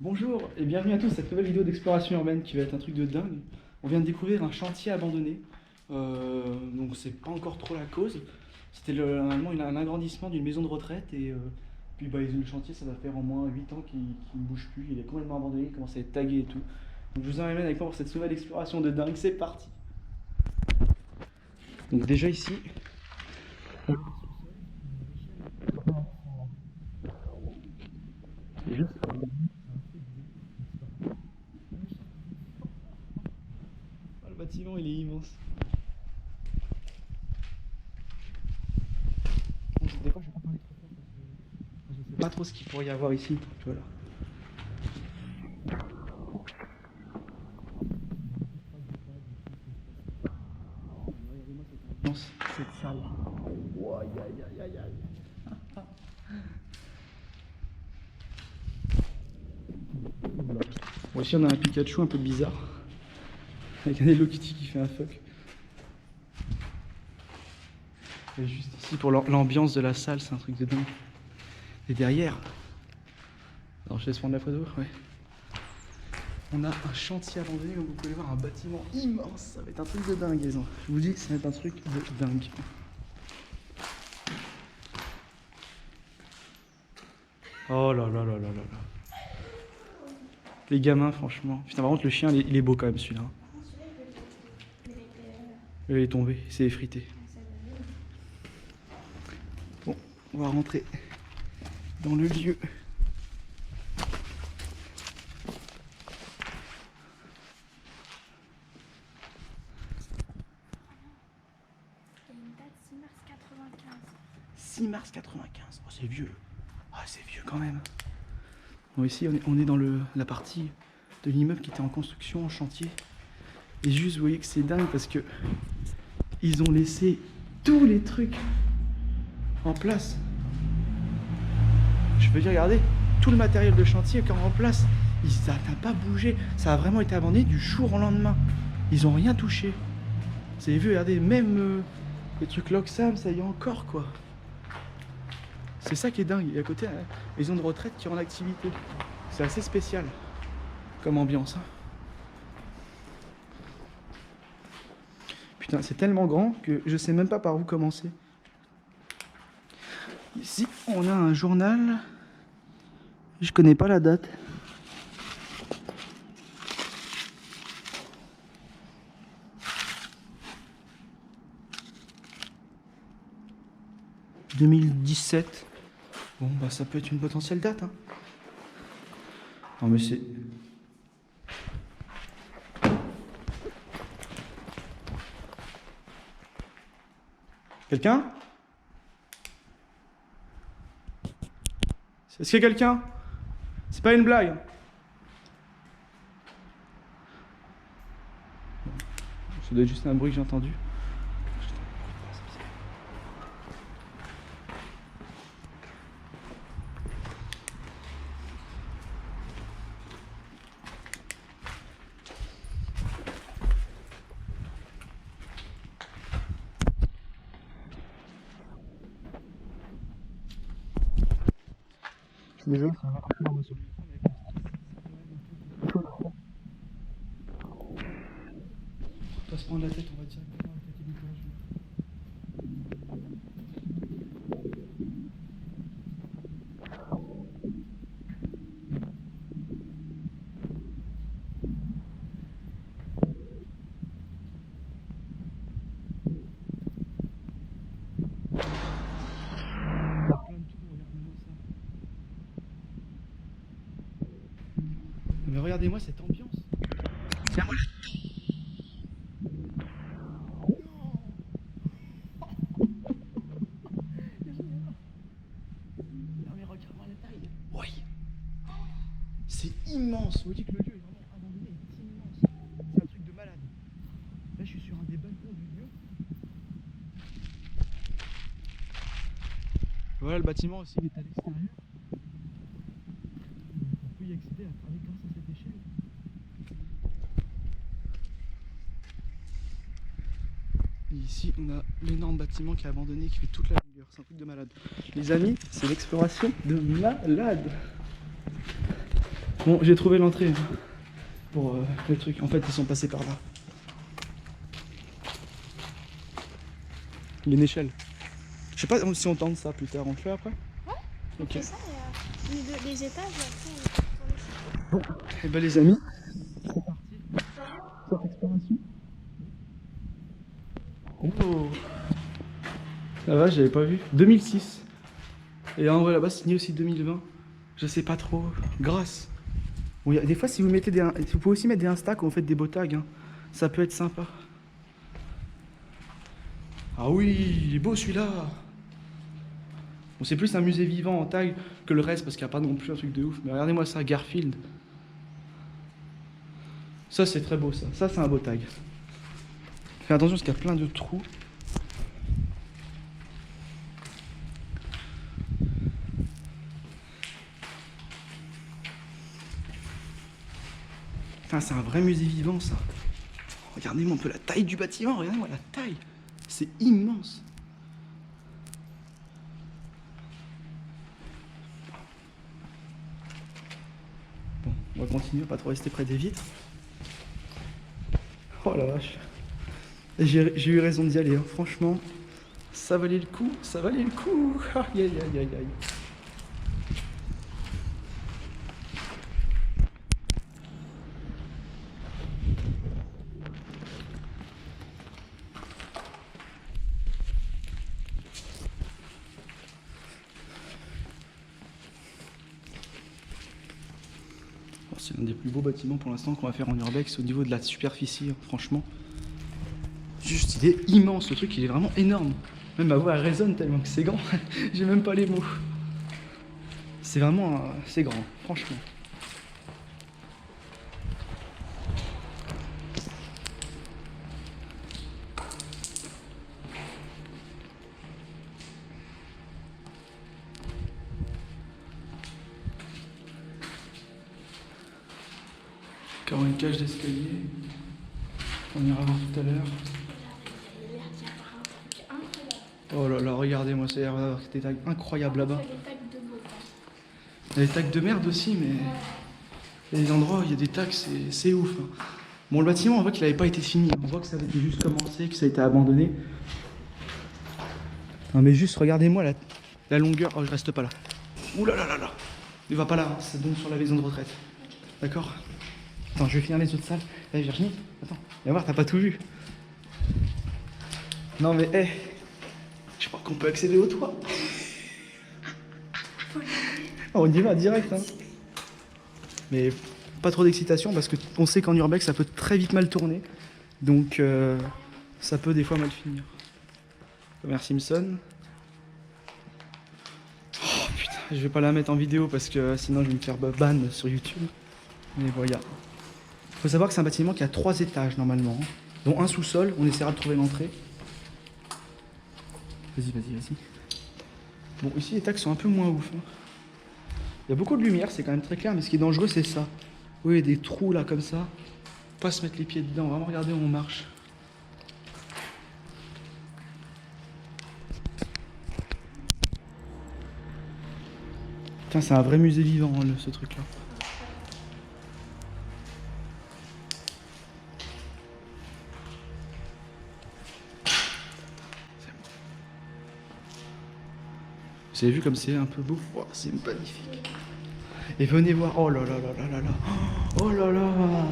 Bonjour et bienvenue à tous à cette nouvelle vidéo d'exploration urbaine qui va être un truc de dingue. On vient de découvrir un chantier abandonné, donc c'est pas encore trop la cause. C'était normalement un agrandissement d'une maison de retraite et puis le chantier ça va faire au moins 8 ans qu'il ne bouge plus, il est complètement abandonné, il commence à être tagué et tout. Donc je vous emmène avec moi pour cette nouvelle exploration de dingue, c'est parti. Donc déjà ici, le bâtiment il est immense. Des fois je vais pas parler trop fort parce que je sais pas trop ce qu'il pourrait y avoir ici. Voilà. Cette salle. Oh, aïe, aïe, aïe, aïe, aïe. Bon, ici on a un Pikachu un peu bizarre avec un Hello Kitty qui fait un fuck. Et juste ici pour l'ambiance de la salle, c'est un truc de dingue. Et derrière, alors je laisse prendre la photo, ouais. On a un chantier abandonné, comme vous pouvez voir, un bâtiment immense. Ça va être un truc de dingue, les gens. Je vous dis, ça va être un truc de dingue. Oh là là là là là là. Les gamins, franchement. Putain, par contre, le chien, il est beau quand même, celui-là. Il est tombé, il s'est effrité. Bon, on va rentrer dans le lieu. Il y a une date 6 mars 95. 6 mars 95. Oh, c'est vieux. Ah, c'est vieux quand même. Bon, ici, on est dans la partie de l'immeuble qui était en construction, en chantier. Et juste, vous voyez que c'est dingue parce que ils ont laissé tous les trucs en place. Je veux dire, regardez, tout le matériel de chantier est encore en place. Ça n'a pas bougé. Ça a vraiment été abandonné du jour au lendemain. Ils ont rien touché. Vous avez vu, regardez, même les trucs Loxam, ça y est encore, quoi. C'est ça qui est dingue. Et à côté, la maison de retraite qui est en activité. C'est assez spécial comme ambiance. Putain, c'est tellement grand que je sais même pas par où commencer. Ici, on a un journal. Je connais pas la date. « 2017 ». Bon, bah ça peut être une potentielle date. Hein. Non mais c'est... Quelqu'un? Est-ce qu'il y a quelqu'un? C'est pas une blague. Ça doit être juste un bruit que j'ai entendu. Déjà, ça va un peu dans ma solution. On va se prendre la tête, on va directement attaquer l'étage. Mais regardez-moi cette ambiance. Tiens, moi, non mais regarde-moi la taille. Oui. C'est immense. Vous dites que le lieu est vraiment abandonné, il est immense. C'est un truc de malade. Là, je suis sur un des balcons du lieu. Voilà, le bâtiment aussi il est à l'extérieur. On peut y accéder à travers grâce à cette échelle. Et ici, on a l'énorme bâtiment qui est abandonné, qui fait toute la longueur. C'est un truc de malade. Les amis, c'est l'exploration de malade. Bon, j'ai trouvé l'entrée hein, pour le truc. En fait, ils sont passés par là. Il y a une échelle. Je sais pas si on tente ça plus tard. On le fait après? Ouais. Ok. C'est ça, les étages et après Bon, et ben les amis, c'est parti. Cette exploration. Oh, la vache, j'avais pas vu. 2006. Et en vrai là-bas, c'est signé aussi 2020. Je sais pas trop. Grâce. Bon, des fois, si vous mettez vous pouvez aussi mettre des Insta quand vous faites des beaux tags. Hein. Ça peut être sympa. Ah oui, il est beau celui-là. Bon, c'est plus un musée vivant en tag que le reste parce qu'il n'y a pas non plus un truc de ouf. Mais regardez-moi ça, Garfield. Ça, c'est très beau ça. Ça, c'est un beau tag. Fais attention parce qu'il y a plein de trous. Putain, c'est un vrai musée vivant ça. Regardez-moi un peu la taille du bâtiment. Regardez-moi la taille. C'est immense. Bon, on va continuer, pas trop rester près des vitres. Oh la vache. J'ai eu raison d'y aller, hein. Franchement, ça valait le coup, ça valait le coup. Aïe aïe aïe aïe aïe. C'est l'un des plus beaux bâtiments pour l'instant qu'on va faire en urbex au niveau de la superficie, hein, franchement. Juste, il est immense, le truc, il est vraiment énorme. Même ma voix elle résonne tellement que c'est grand. J'ai même pas les mots. C'est vraiment, c'est grand, franchement. Encore une cage d'escalier. On ira voir tout à l'heure. Oh là là, regardez-moi, ça a l'air d'avoir des tags incroyables là-bas. Il y a des tags de merde aussi, mais il y a des endroits où il y a des tags, c'est ouf. Hein. Bon, le bâtiment, on voit qu'il n'avait pas été fini. On voit que ça avait été juste commencé, que ça a été abandonné. Non, mais juste, regardez-moi la longueur. Oh, je reste pas là. Ouh là là là là. Ne va pas là, hein. Ça donne sur la maison de retraite. D'accord? Attends, je vais finir les autres salles. Allez, Virginie, attends. Viens voir, t'as pas tout vu. Non, mais, hé. Je crois qu'on peut accéder au toit. On y va direct, hein. Mais pas trop d'excitation parce qu'on sait qu'en urbex ça peut très vite mal tourner. Donc ça peut des fois mal finir. Homer Simpson. Oh putain, je vais pas la mettre en vidéo parce que sinon je vais me faire ban sur YouTube. Mais voilà. Faut savoir que c'est un bâtiment qui a 3 étages normalement, hein, dont un sous-sol. On essaiera de trouver l'entrée. Vas-y, vas-y, vas-y. Bon, ici les tags sont un peu moins ouf. Hein. Il y a beaucoup de lumière, c'est quand même très clair, mais ce qui est dangereux, c'est ça. Oui, des trous là comme ça. Pas se mettre les pieds dedans, vraiment regarder où on marche. Tiens, c'est un vrai musée vivant, hein, ce truc-là. Vous avez vu comme c'est un peu beau? Oh, c'est magnifique. Et venez voir. Oh là là là là là là. Oh là là.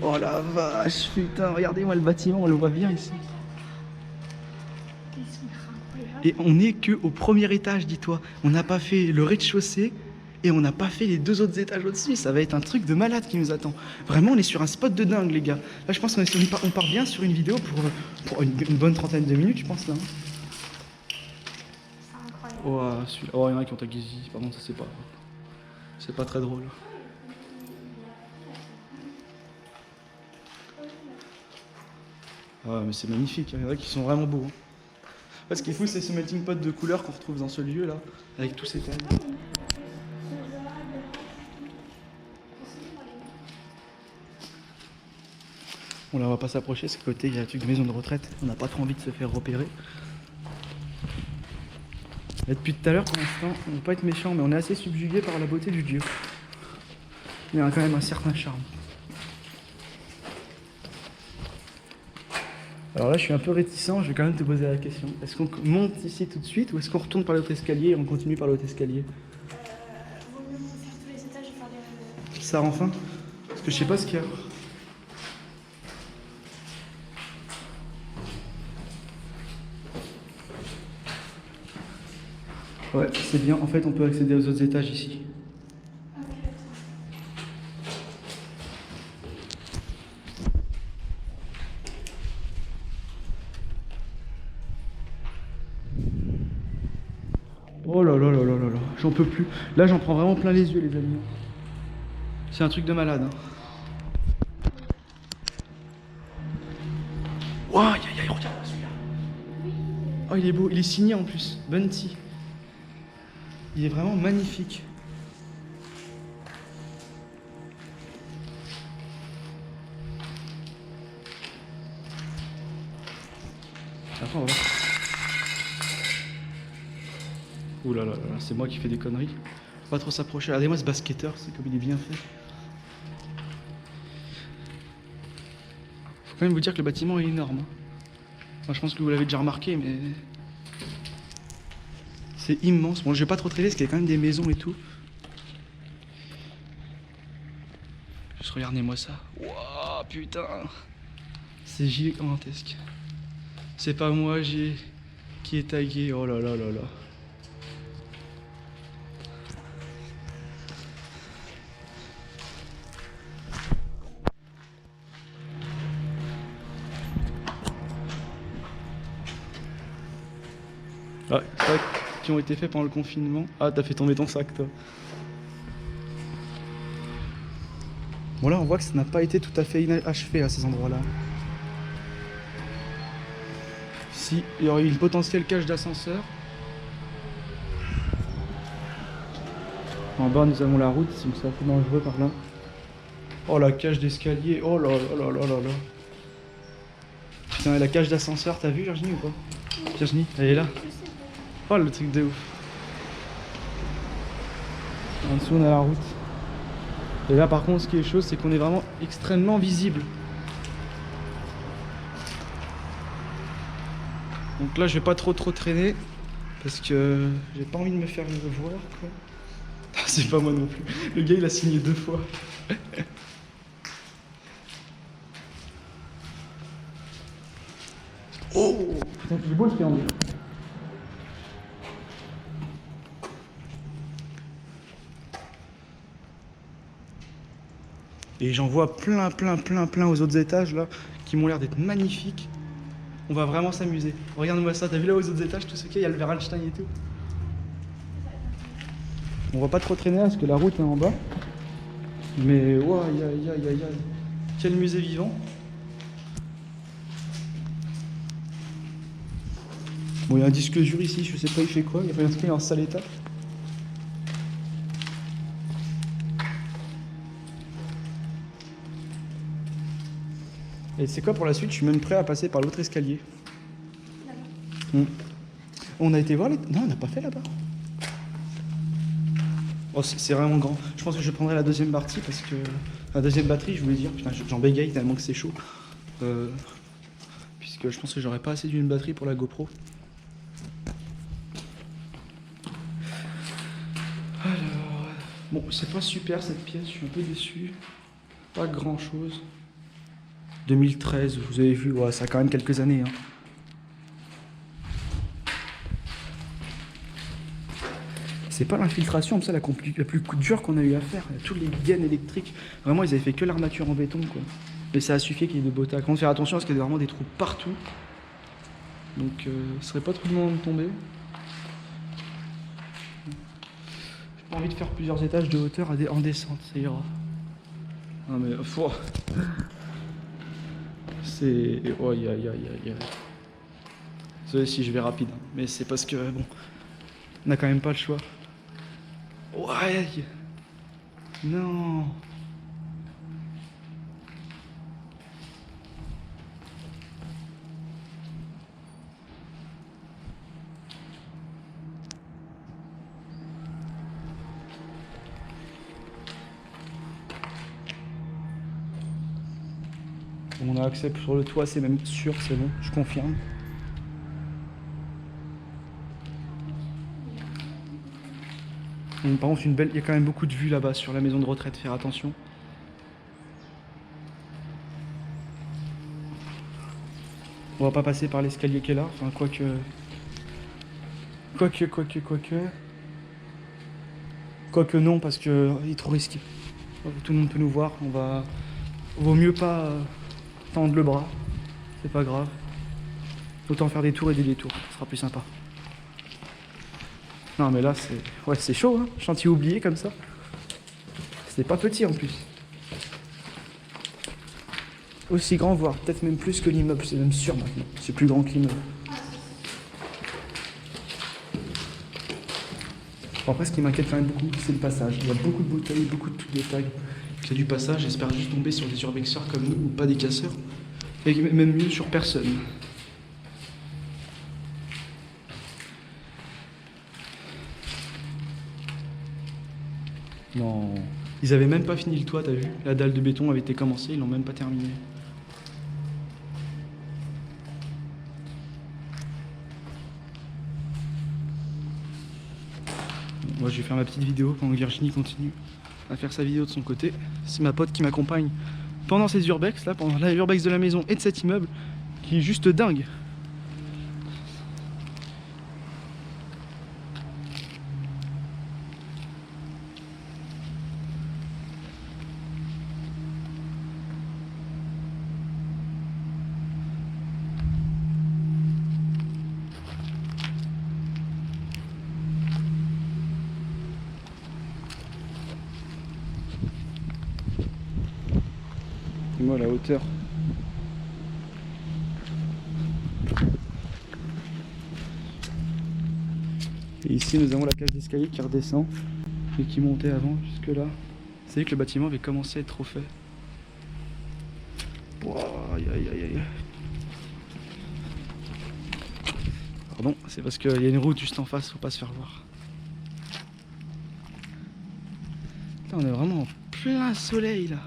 Oh la vache, putain, regardez-moi le bâtiment, on le voit bien ici. Et on n'est que au premier étage, dis-toi. On n'a pas fait le rez-de-chaussée et on n'a pas fait les 2 autres étages au-dessus. Ça va être un truc de malade qui nous attend. Vraiment, on est sur un spot de dingue, les gars. Là, je pense qu'on part bien sur une vidéo pour une bonne trentaine de minutes, je pense, là. Oh, celui-là. Oh, il y en a qui ont tagué ici. Par contre, ça, c'est pas très drôle. Ah, mais c'est magnifique. Il y en a qui sont vraiment beaux. Hein. Ce qui est fou, c'est ce melting pot de couleurs qu'on retrouve dans ce lieu-là, avec tous ces thèmes. Bon, là, on va pas s'approcher. Ce côté, il y a un truc de maison de retraite. On n'a pas trop envie de se faire repérer. Et depuis tout à l'heure, pour l'instant, on ne veut pas être méchant, mais on est assez subjugué par la beauté du lieu. il y a quand même un certain charme. Alors là, je suis un peu réticent, je vais quand même te poser la question. Est-ce qu'on monte ici tout de suite ou est-ce qu'on retourne par l'autre escalier et on continue par l'autre escalier? Vaut mieux faire tous les étages et faire les... Ça enfin? Parce que je sais pas ce qu'il y a. Ouais, c'est bien. En fait, on peut accéder aux autres étages ici. Oh là là là là là là, j'en peux plus. Là, j'en prends vraiment plein les yeux, les amis. C'est un truc de malade. Hein. Waouh, aïe aïe, regarde celui-là. Oh, il est beau, il est signé en plus. Bunty. Il est vraiment magnifique. Attends, on va voir. Ouh là là là, c'est moi qui fais des conneries. Faut pas trop s'approcher. Regardez-moi ce basketteur, c'est comme il est bien fait. Faut quand même vous dire que le bâtiment est énorme. Hein. Enfin, je pense que vous l'avez déjà remarqué, mais c'est immense. Bon, je vais pas trop traîner parce qu'il y a quand même des maisons et tout. Juste regardez-moi ça. Wouah, putain. C'est gigantesque. C'est pas moi qui est tagué. Oh là là là là. Ah, tac, qui ont été faits pendant le confinement. Ah, t'as fait tomber ton sac, toi. Bon, là, on voit que ça n'a pas été tout à fait inachevé à ces endroits-là. Si, il y aurait eu une potentielle cage d'ascenseur. En bas, nous avons la route, donc c'est un peu dangereux par là. Oh, la cage d'escalier. Oh là là là là là là. Putain, et la cage d'ascenseur, t'as vu, Virginie, ou pas? Virginie, elle est là. Oh, le truc de ouf. En dessous, on a la route. Et là, par contre, ce qui est chaud, c'est qu'on est vraiment extrêmement visible. Donc là, je vais pas trop traîner parce que j'ai pas envie de me faire voir, quoi. C'est pas moi non plus. Le gars, il a signé 2 fois. Oh putain, il est beau le triangle. Et j'en vois plein aux autres étages là qui m'ont l'air d'être magnifiques. On va vraiment s'amuser. Regarde-moi ça, t'as vu là aux autres étages tout ce qu'il y a, il y a le Verhalstein et tout. On va pas trop traîner parce que la route est en bas. Mais waouh, aïe aïe aïe aïe aïe. Quel musée vivant. Bon, il y a un disque dur ici, je sais pas il fait quoi, il y a rien de en sale état. Et c'est quoi pour la suite? Je suis même prêt à passer par l'autre escalier. On a été voir les... Non, on n'a pas fait là-bas. Oh, c'est vraiment grand. Je pense que je prendrai la deuxième partie parce que... La deuxième batterie, je voulais dire. Putain, j'en bégaye tellement que c'est chaud. Puisque je pense que j'aurais pas assez d'une batterie pour la GoPro. Alors... Bon, c'est pas super cette pièce, je suis un peu déçu. Pas grand-chose. 2013, vous avez vu, ouais, ça a quand même quelques années. Hein. C'est pas l'infiltration, ça la plus dure qu'on a eu à faire. Tous les gaines électriques, vraiment, ils avaient fait que l'armature en béton, quoi. Mais ça a suffi qu'il y ait de beaux tas. Quand on faire attention parce qu'il y a vraiment des trous partout. Donc, ce serait pas trop de moment de tomber. J'ai pas envie de faire plusieurs étages de hauteur en descente, ça ira. Non mais, c'est... Oh, aïe aïe aïe aïe. Désolé si je vais rapide, hein. Mais c'est parce que, bon, on n'a quand même pas le choix. Ouais. Non. On a accès sur le toit, c'est même sûr, c'est bon, je confirme. Par contre, il y a quand même beaucoup de vues là-bas sur la maison de retraite, faire attention. On va pas passer par l'escalier qui est là, enfin quoique... Quoique non, parce que il est trop risqué. Tout le monde peut nous voir, vaut mieux pas tendre le bras, c'est pas grave. Autant faire des tours et des détours, ce sera plus sympa. Non mais là c'est... Ouais c'est chaud hein, chantier oublié comme ça. C'était pas petit en plus. Aussi grand, voire peut-être même plus que l'immeuble, c'est même sûr maintenant. C'est plus grand que l'immeuble. Bon, après ce qui m'inquiète quand même beaucoup, c'est le passage. Il y a beaucoup de bouteilles, beaucoup de trucs de tags. C'est du passage, j'espère juste tomber sur des urbexeurs comme nous, ou pas des casseurs. Et même mieux sur personne. Non. Ils avaient même pas fini le toit, t'as vu? La dalle de béton avait été commencée, ils l'ont même pas terminé. Moi je vais faire ma petite vidéo pendant que Virginie continue à faire sa vidéo de son côté. C'est ma pote qui m'accompagne pendant ces urbex, là, pendant l'urbex de la maison et de cet immeuble, qui est juste dingue. Et moi la hauteur. Et ici nous avons la cage d'escalier qui redescend et qui montait avant jusque là. C'est vrai que le bâtiment avait commencé à être trop fait. Wow, aïe aïe aïe aïe. Pardon, c'est parce qu'il y a une route juste en face, faut pas se faire voir. Là, on est vraiment en plein soleil là.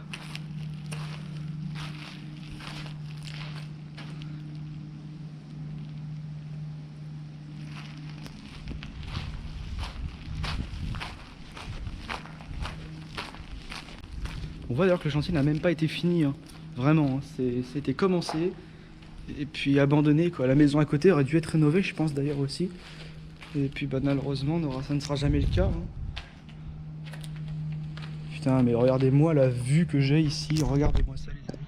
On voit d'ailleurs que le chantier n'a même pas été fini, hein. Vraiment, hein. C'était commencé et puis abandonné quoi. La maison à côté aurait dû être rénovée, je pense d'ailleurs aussi. Et puis bah, malheureusement, ça ne sera jamais le cas. Hein. Putain, mais regardez-moi la vue que j'ai ici, regardez-moi ça les amis.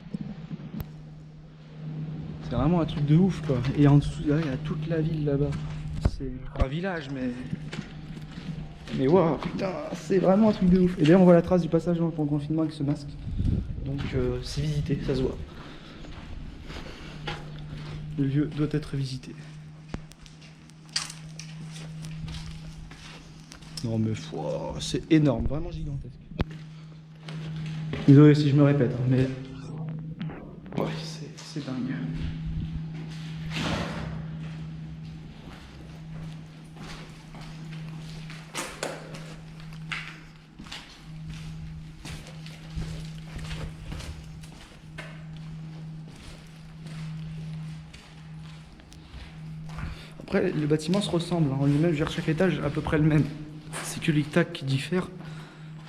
C'est vraiment un truc de ouf quoi. Et en dessous, là, il y a toute la ville là-bas. C'est pas un village, mais waouh, putain, c'est vraiment un truc de ouf. Et d'ailleurs, on voit la trace du passage pendant le confinement avec ce masque. Donc, c'est visité, ça se voit. Le lieu doit être visité. Non, mais wow, c'est énorme, vraiment gigantesque. Désolé si je me répète, hein, mais. Ouais, c'est dingue. Après, le bâtiment se ressemble, hein. En lui-même, chaque étage à peu près le même. C'est que les tacs qui diffèrent,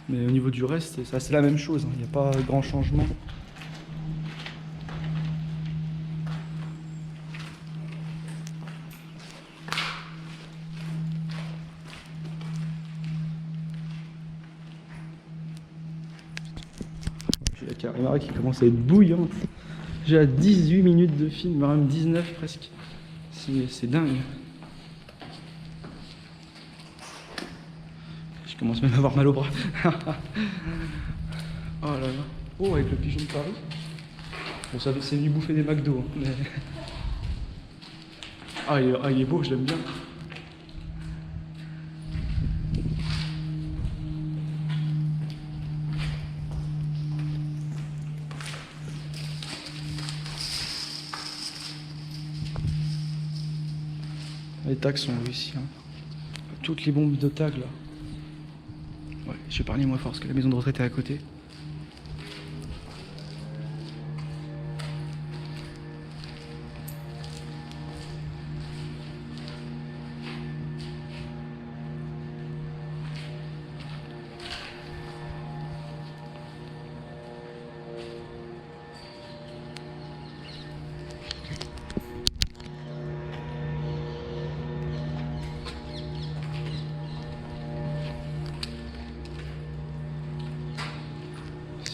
mais au niveau du reste, c'est la même chose, hein. Il n'y a pas grand changement. J'ai la caméra qui commence à être bouillante. J'ai à 18 minutes de film, même 19 presque. C'est dingue. Je commence même à avoir mal au bras. Oh là là. Oh, avec le pigeon de Paris. Bon, ça c'est venu bouffer des McDo. Hein, mais... il est beau, je l'aime bien. Les tags sont réussis. Hein. Toutes les bombes de tags là. Ouais, je vais parler moins fort parce que la maison de retraite est à côté.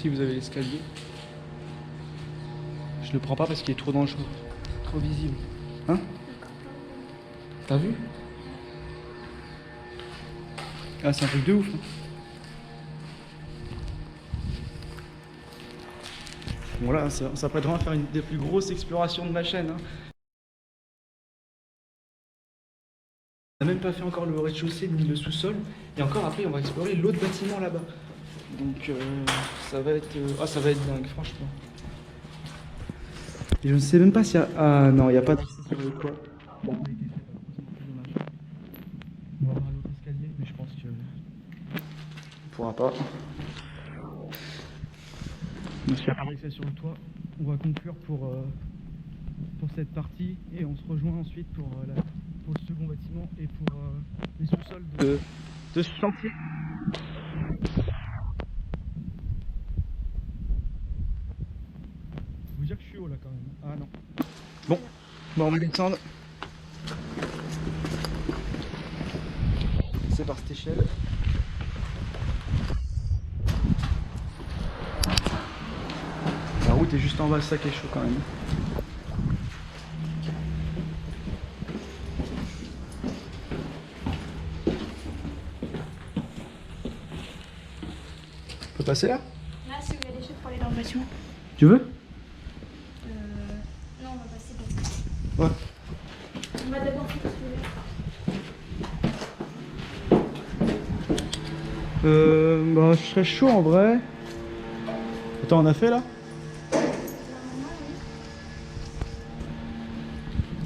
aussi, vous avez l'escalier. Je le prends pas parce qu'il est trop dangereux, trop visible. Hein? T'as vu? Ah, c'est un truc de ouf. Hein. Bon là, ça s'apprête vraiment à faire une des plus grosses explorations de ma chaîne. Hein. On n'a même pas fait encore le rez-de-chaussée ni le sous-sol. Et encore après, on va explorer l'autre bâtiment là-bas. Donc ça va être... ça va être dingue, franchement. Et je ne sais même pas s'il y a... Ah non, il n'y a pas d'accès sur le toit. On va voir l'autre escalier, mais je pense que... On pourra pas. Donc s'il n'y a pas d'accès sur le toit, on va conclure pour cette partie. Et on se rejoint ensuite pour le second bâtiment et pour les sous-sols de ce chantier. Je vous dire que je suis haut là quand même. Ah non. Bon, on va descendre. C'est par cette échelle. La route est juste en bas, c'est ça qui est chaud quand même. On peut passer là? Là, si vous avez des choses pour aller dans le bâtiment. Tu veux? Non, on va passer comme ça. Ouais. On va d'abord faire celui-là. Je serais chaud en vrai. Attends, on a fait là?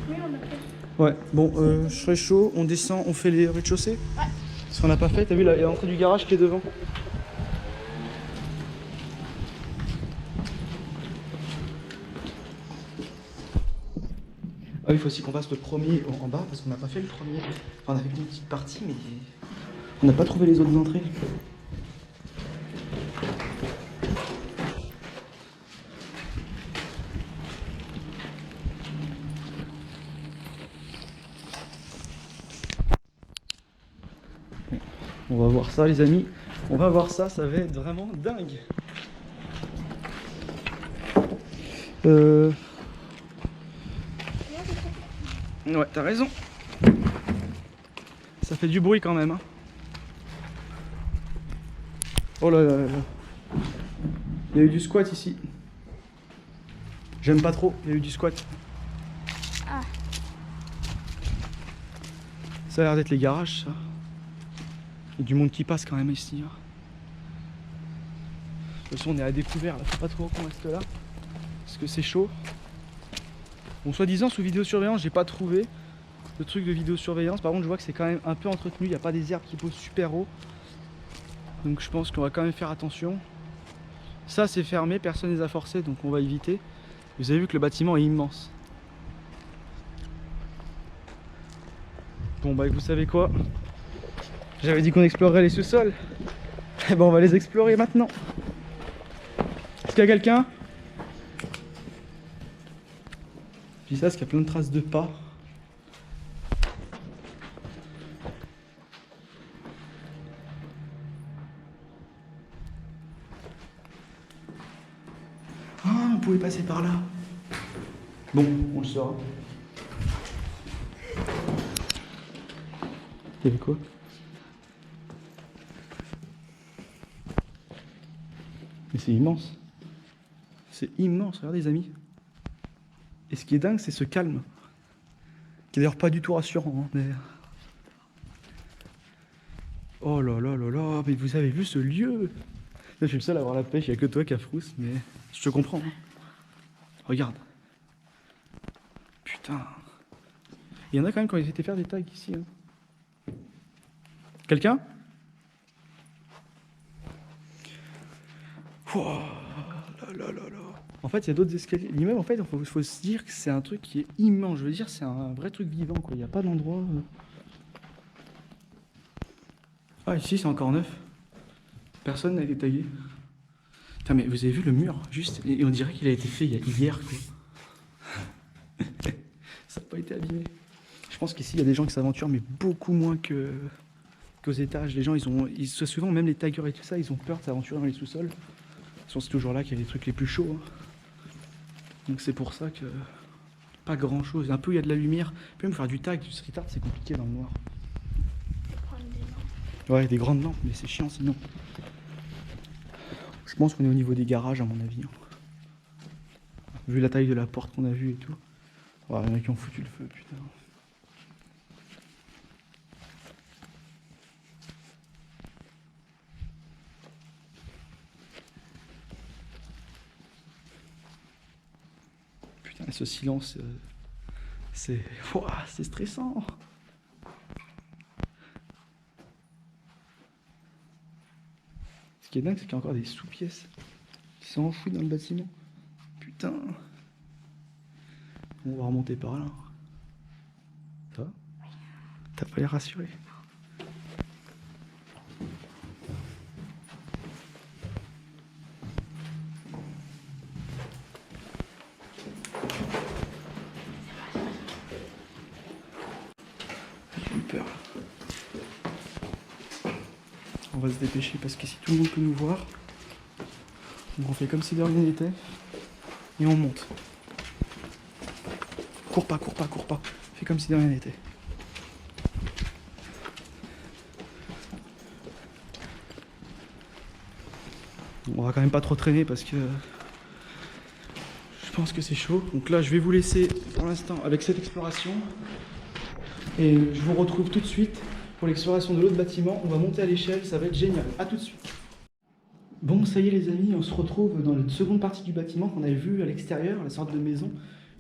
Oui, on a fait. Ouais, bon, je serais chaud, on descend, on fait les rez-de-chaussée? Ouais. Ce qu'on n'a pas fait, t'as vu là, il y a l'entrée du garage qui est devant. Ah oui, il faut aussi qu'on fasse le premier en bas parce qu'on n'a pas fait le premier. Enfin, on a fait une petite partie, mais on n'a pas trouvé les autres entrées. On va voir ça, les amis. On va voir ça, ça va être vraiment dingue. Ouais, t'as raison. Ça fait du bruit quand même. Hein. Oh là là là là. Il y a eu du squat ici. J'aime pas trop, il y a eu du squat. Ah. Ça a l'air d'être les garages, ça. Il y a du monde qui passe quand même ici. Hein. De toute façon, on est à découvert, là. Faut pas trop qu'on reste là. Parce que c'est chaud. Bon, soi-disant, sous vidéosurveillance, j'ai pas trouvé le truc de vidéosurveillance. Par contre, je vois que c'est quand même un peu entretenu. Il n'y a pas des herbes qui poussent super haut. Donc, je pense qu'on va quand même faire attention. Ça, c'est fermé, personne ne les a forcés, donc on va éviter. Vous avez vu que le bâtiment est immense. Bon, bah, vous savez quoi? J'avais dit qu'on explorerait les sous-sols. Et ben, on va les explorer maintenant. Est-ce qu'il y a quelqu'un? Je dis ça parce qu'il y a plein de traces de pas. Ah, on pouvait passer par là. Bon, on le saura. Il y avait quoi? Mais c'est immense. C'est immense, regardez les amis. Et ce qui est dingue, c'est ce calme. Qui est d'ailleurs pas du tout rassurant. Hein, mais... Oh là là là là, mais vous avez vu ce lieu? Là, je suis le seul à avoir la pêche, il n'y a que toi qui a frousse, mais je te comprends. Hein. Regarde. Putain. Il y en a quand même quand ils étaient faire des tags ici. Hein. Quelqu'un? Oh là là là là. En fait, il y a d'autres escaliers. L'immeuble, en fait, il faut se dire que c'est un truc qui est immense. Je veux dire, c'est un vrai truc vivant, quoi. Il n'y a pas d'endroit... Ah, ici, c'est encore neuf. Personne n'a été tagué. Putain, mais vous avez vu le mur? Juste, et on dirait qu'il a été fait hier, quoi. Ça n'a pas été abîmé. Je pense qu'ici, il y a des gens qui s'aventurent, mais beaucoup moins qu'aux étages. Les gens, souvent, même les taggeurs et tout ça, ils ont peur de s'aventurer dans les sous-sols. façon, c'est toujours là qu'il y a les trucs les plus chauds. Hein. Donc c'est pour ça que pas grand chose. Un peu il y a de la lumière. Puis même faire du tag, du street art, c'est compliqué dans le noir. Prendre des lampes. Ouais, des grandes lampes, mais c'est chiant sinon. Je pense qu'on est au niveau des garages à mon avis. Hein. Vu la taille de la porte qu'on a vue et tout. Ouais, il y en a qui ont foutu le feu, putain. Putain, ce silence, c'est... Ouah, c'est stressant. Ce qui est dingue, c'est qu'il y a encore des sous-pièces qui sont enfouies dans le bâtiment. Putain. On va remonter par là. Ça va? T'as pas l'air rassuré. J'ai eu peur. On va se dépêcher parce qu'ici tout le monde peut nous voir. Donc on fait comme si de rien n'était. Et on monte. Cours pas, cours pas, cours pas. Fais comme si de rien n'était. On va quand même pas trop traîner parce que je pense que c'est chaud. Donc là je vais vous laisser pour l'instant avec cette exploration. Et je vous retrouve tout de suite pour l'exploration de l'autre bâtiment. On va monter à l'échelle, ça va être génial. A tout de suite. Bon, ça y est les amis, on se retrouve dans la seconde partie du bâtiment qu'on avait vu à l'extérieur, la sorte de maison.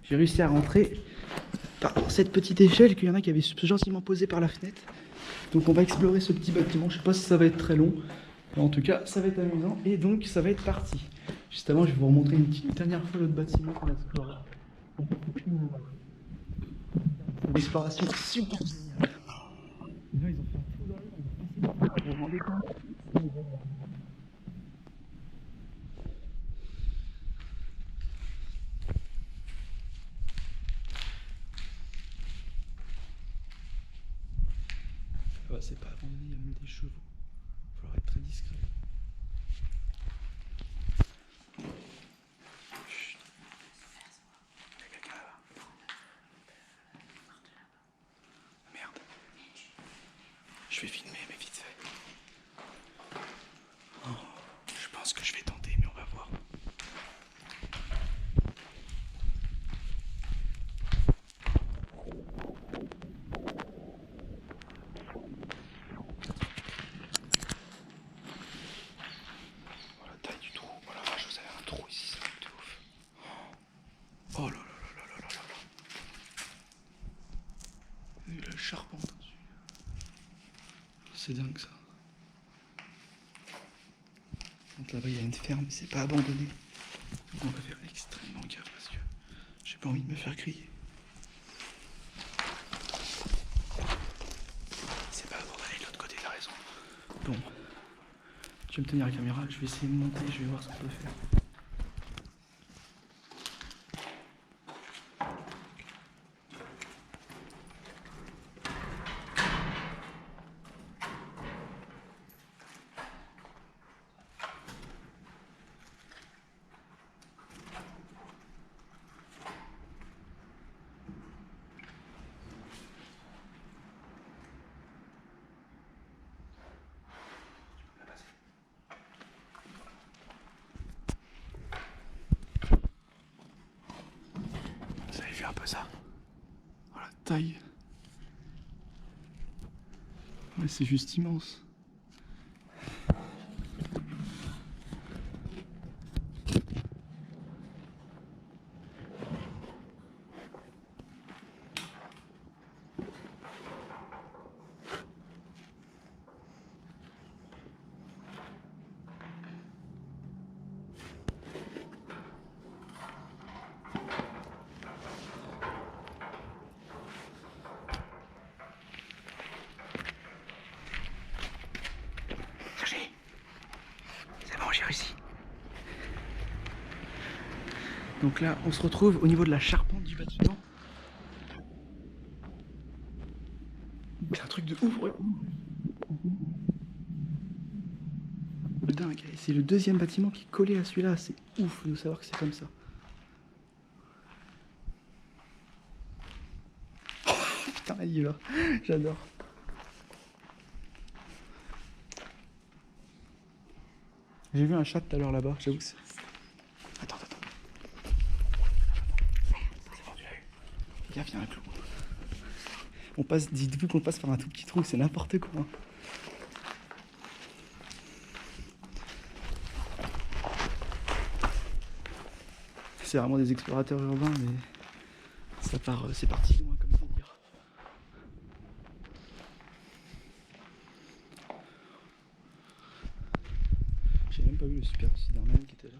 J'ai réussi à rentrer par cette petite échelle qu'il y en a qui avaient gentiment posée par la fenêtre. Donc on va explorer ce petit bâtiment. Je sais pas si ça va être très long. Mais en tout cas, ça va être amusant. Et donc, ça va être parti. Juste avant, je vais vous remontrer une dernière fois l'autre bâtiment qu'on a exploré. Une exploration super géniale. Là, ils ont fait un trou dans l'air. Vous vous rendez compte ? Ouais, c'est pas abandonné, il y a même des chevaux. Il va falloir être très discret. Chut. Il y a quelqu'un là-bas. Merde. Je vais filmer, mais vite fait. Oh, je pense que je vais tenter, mais on va voir. Voilà la taille du trou. Voilà, je vous avais un trou ici, c'est un truc de ouf. Oh là là là là là là là. Il y a la charpente dessus. C'est dingue ça. Donc là-bas il y a une ferme, c'est pas abandonné. Donc on va faire extrêmement gaffe parce que j'ai pas envie de me faire griller. C'est pas abandonné de l'autre côté, t'as raison. Bon, je vais me tenir la caméra, je vais essayer de monter, je vais voir ce qu'on peut faire. Vous avez vu un peu ça? Voilà, taille. Ouais, c'est juste immense. C'est bon, j'ai réussi. Donc là, on se retrouve au niveau de la charpente du bâtiment. C'est un truc de ouf, ouais. de dingue. Et c'est le deuxième bâtiment qui est collé à celui-là. C'est ouf de savoir que c'est comme ça. Putain, il y va. J'adore. J'ai vu un chat tout à l'heure là-bas. J'avoue que c'est... Attends. C'est bon, tu l'as eu. Fais gaffe, il y a un clou. On passe, dites-vous qu'on passe par un tout petit trou, c'est n'importe quoi. C'est vraiment des explorateurs urbains, mais ça part, c'est parti loin comme délire. J'ai même pas vu le super Spider-Man qui était là.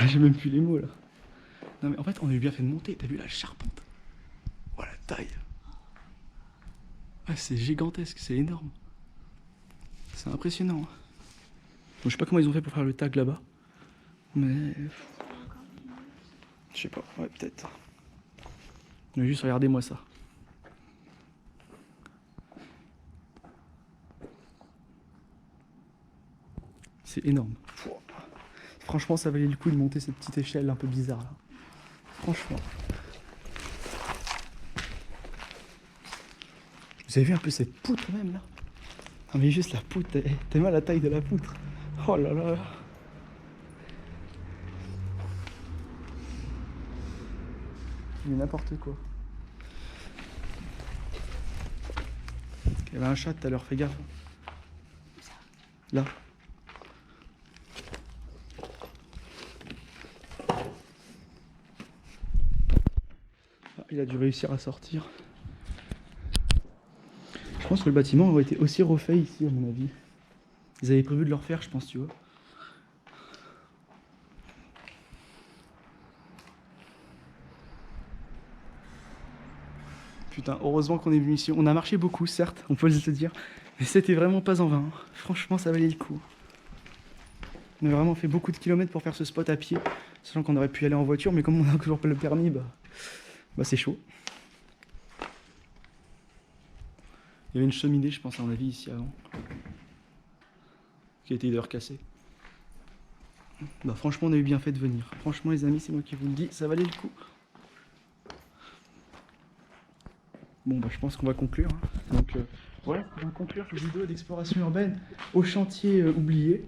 J'ai même plus les mots là. Non mais en fait on a eu bien fait de monter, t'as vu la charpente? Oh la taille. Ah c'est gigantesque, c'est énorme. C'est impressionnant. Bon, je sais pas comment ils ont fait pour faire le tag là-bas. Mais... je sais pas, ouais peut-être. Mais juste regardez-moi ça. C'est énorme. Franchement ça valait le coup de monter cette petite échelle un peu bizarre là. Franchement. Vous avez vu un peu cette poutre même là? Non mais juste la poutre, t'es mal la taille de la poutre. Oh là là. Il y a n'importe quoi. Il y avait un chat tout à l'heure, fais gaffe. Là. Ah, il a dû réussir à sortir. Je pense que le bâtiment aurait été aussi refait ici, à mon avis. Ils avaient prévu de le refaire, je pense, tu vois. Putain, heureusement qu'on est venu ici. On a marché beaucoup, certes, on peut le dire. Mais c'était vraiment pas en vain. Franchement, ça valait le coup. On a vraiment fait beaucoup de kilomètres pour faire ce spot à pied. Sachant qu'on aurait pu y aller en voiture, mais comme on n'a toujours pas le permis, bah c'est chaud. Il y avait une cheminée, je pense, à mon avis, ici avant. Qui a été d'ailleurs cassée. Bah franchement, on a eu bien fait de venir. Franchement, les amis, c'est moi qui vous le dis, ça valait le coup. Bon, bah je pense qu'on va conclure. Hein. Donc voilà, on va conclure cette vidéo d'exploration urbaine au chantier oublié.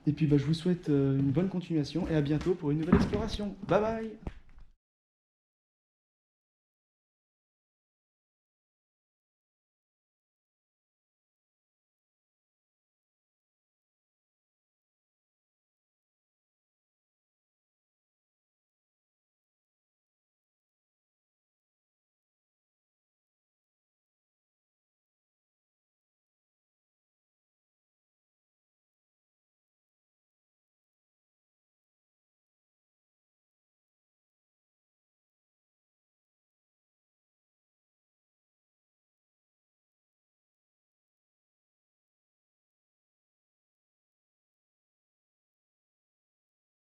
Et puis bah, je vous souhaite une bonne continuation et à bientôt pour une nouvelle exploration. Bye bye!